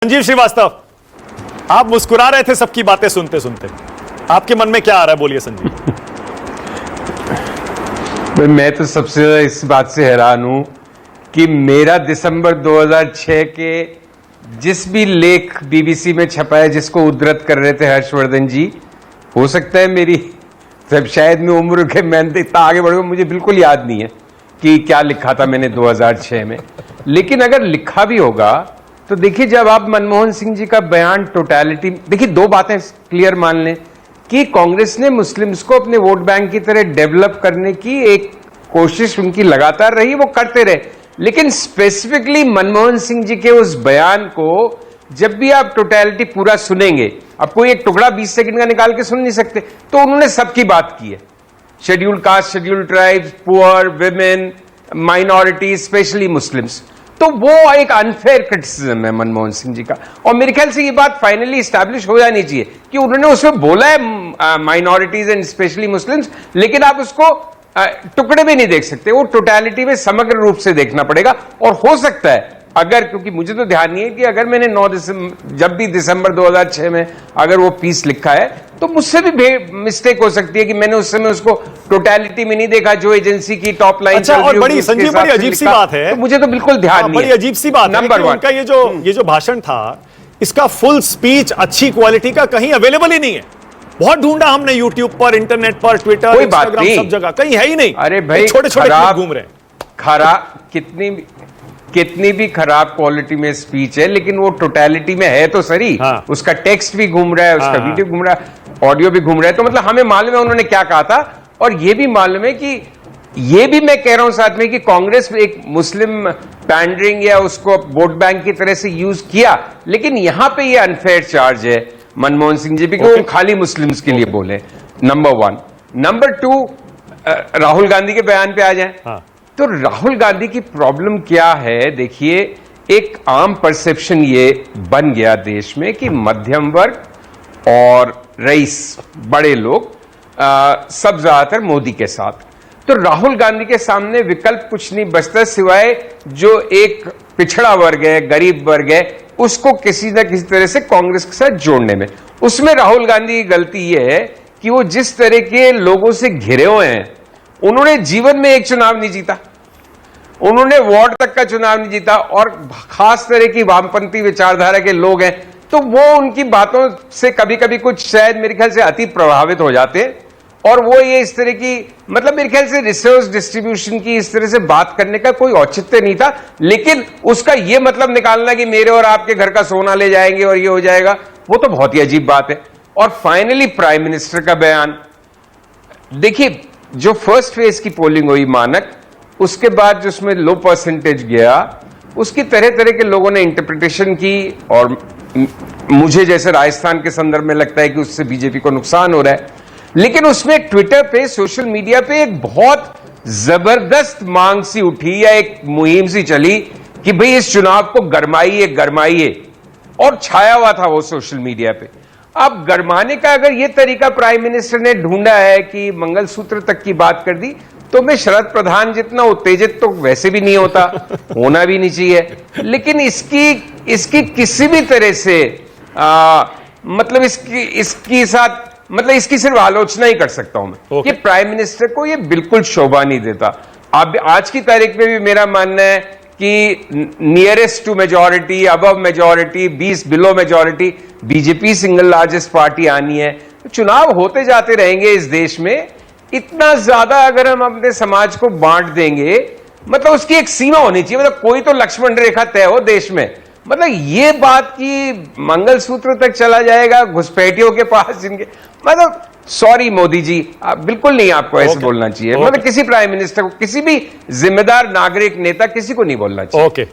संजीव श्रीवास्तव, आप मुस्कुरा रहे थे सबकी बातें सुनते सुनते, आपके मन में क्या आ रहा है, बोलिए संजीव। मैं तो सबसे ज्यादा इस बात से हैरान हूं कि मेरा दिसंबर 2006 के जिस भी लेख बीबीसी में छपा है जिसको उद्धृत कर रहे थे हर्षवर्धन जी, हो सकता है मेरी जब शायद मैं उम्र के मैं इतना आगे बढ़ूंगा, मुझे बिल्कुल याद नहीं है कि क्या लिखा था मैंने 2006 में। लेकिन अगर लिखा भी होगा तो देखिए, जब आप मनमोहन सिंह जी का बयान टोटलिटी, देखिए दो बातें क्लियर मान लें कि कांग्रेस ने मुस्लिम्स को अपने वोट बैंक की तरह डेवलप करने की एक कोशिश उनकी लगातार रही, वो करते रहे, लेकिन स्पेसिफिकली मनमोहन सिंह जी के उस बयान को जब भी आप टोटलिटी पूरा सुनेंगे, अब कोई एक टुकड़ा 20 सेकंड का निकाल के सुन नहीं सकते, तो उन्होंने सबकी बात की है, scheduled caste, scheduled tribes, poor, women, minority, specially Muslims. तो वो एक अनफेयर क्रिटिसिज्म है मनमोहन सिंह जी का, और मेरे ख्याल से ये बात फाइनली स्टैब्लिश हो जानी चाहिए कि उन्होंने उसमें बोला है माइनॉरिटीज एंड स्पेशली मुस्लिम्स, लेकिन आप उसको टुकड़े में नहीं देख सकते, वो टोटलिटी में समग्र रूप से देखना पड़ेगा। और हो सकता है अगर, क्योंकि मुझे तो ध्यान नहीं है कि अगर मैंने 9 दिसंबर, जब भी दिसंबर 2006 में अगर वो पीस लिखा है, तो मुझसे भी मिस्टेक हो सकती है कि मैंने उस समय उसको टोटलिटी में नहीं देखा, जो एजेंसी की टॉप लाइन। अच्छा, और बड़ी संजीव बड़ी अजीब सी बात है, तो मुझे तो बिल्कुल ध्यान नहीं है, बड़ी अजीब सी बात नंबर 1 का ये जो भाषण था, इसका फुल स्पीच अच्छी क्वालिटी का कहीं अवेलेबल ही नहीं है। बहुत ढूंढा हमने यूट्यूब पर, इंटरनेट पर, ट्विटर, इंस्टाग्राम, सब जगह, कहीं है ही नहीं। अरे भाई, छोटे छोटे घूम रहे हैं। खराब कितनी भी खराब क्वालिटी में स्पीच है, लेकिन वो टोटलिटी में है तो सही। हाँ। उसका टेक्स्ट भी घूम रहा है, उसका वीडियो घूम रहा है, ऑडियो भी घूम रहा है, तो मतलब हमें मालूम है उन्होंने क्या कहा था। और ये भी मालूम है कि ये भी मैं कह रहा हूं साथ में कि कांग्रेस एक मुस्लिम पैंडरिंग या उसको वोट बैंक की तरह से यूज किया, लेकिन यहां पे ये अनफेयर चार्ज है मनमोहन सिंह जी भी कि वो खाली मुस्लिम्स के लिए बोले, नंबर 1। नंबर 2, राहुल गांधी के बयान पे आ जाएं। हाँ। तो राहुल गांधी की प्रॉब्लम क्या है, देखिए एक आम परसेप्शन ये बन गया देश में कि मध्यम वर्ग और रईस, बड़े लोग सब ज्यादातर मोदी के साथ। तो राहुल गांधी के सामने विकल्प कुछ नहीं बचता सिवाय जो एक पिछड़ा वर्ग है, गरीब वर्ग है, उसको किसी न किसी तरह से कांग्रेस के साथ जोड़ने में। उसमें राहुल गांधी की गलती यह है कि वो जिस तरह के लोगों से घिरे हुए हैं, उन्होंने जीवन में एक चुनाव नहीं जीता, उन्होंने वार्ड तक का चुनाव नहीं जीता, और खास तरह की वामपंथी विचारधारा के लोग हैं, तो वो उनकी बातों से कभी कभी कुछ शायद मेरे ख्याल से अति प्रभावित हो जाते हैं, और वो ये इस तरह की, मतलब मेरे ख्याल से रिसोर्स डिस्ट्रीब्यूशन की इस तरह से बात करने का कोई औचित्य नहीं था। लेकिन उसका ये मतलब निकालना कि मेरे और आपके घर का सोना ले जाएंगे और ये हो जाएगा, वो तो बहुत ही अजीब बात है। और फाइनली प्राइम मिनिस्टर का बयान देखिए, जो फर्स्ट फेज की पोलिंग हुई मानक, उसके बाद जो उसमें लो परसेंटेज गया, उसकी तरह तरह के लोगों ने इंटरप्रिटेशन की, और मुझे जैसे राजस्थान के संदर्भ में लगता है कि उससे बीजेपी को नुकसान हो रहा है। लेकिन उसमें ट्विटर पे, सोशल मीडिया पे एक बहुत जबरदस्त मांग सी उठी या एक मुहिम सी चली कि भाई इस चुनाव को गरमाइए, और छाया हुआ था वो सोशल मीडिया पे। अब गरमाने का अगर ये तरीका प्राइम मिनिस्टर ने ढूंढा है कि मंगलसूत्र तक की बात कर दी, तो मैं शरद प्रधान जितना उत्तेजित तो वैसे भी नहीं होता, होना भी नहीं चाहिए। लेकिन इसकी किसी भी तरह से मतलब इसकी साथ, मतलब इसकी सिर्फ आलोचना ही कर सकता हूं मैं कि प्राइम मिनिस्टर को ये बिल्कुल शोभा नहीं देता। अब आज की तारीख में भी मेरा मानना है कि nearest to majority, above majority, 20 below majority, BJP single largest party आनी है। तो चुनाव होते जाते रहेंगे इस देश में। इतना ज्यादा अगर हम अपने समाज को बांट देंगे, मतलब उसकी एक सीमा होनी चाहिए, मतलब कोई तो लक्ष्मण रेखा तय हो देश में। मतलब ये बात कि मंगलसूत्र तक चला जाएगा, घुसपैठियों के पास जिनके, मतलब सॉरी मोदी जी, बिल्कुल नहीं, आपको ऐसे बोलना चाहिए। मतलब किसी प्राइम मिनिस्टर को, किसी भी जिम्मेदार नागरिक नेता, किसी को नहीं बोलना चाहिए।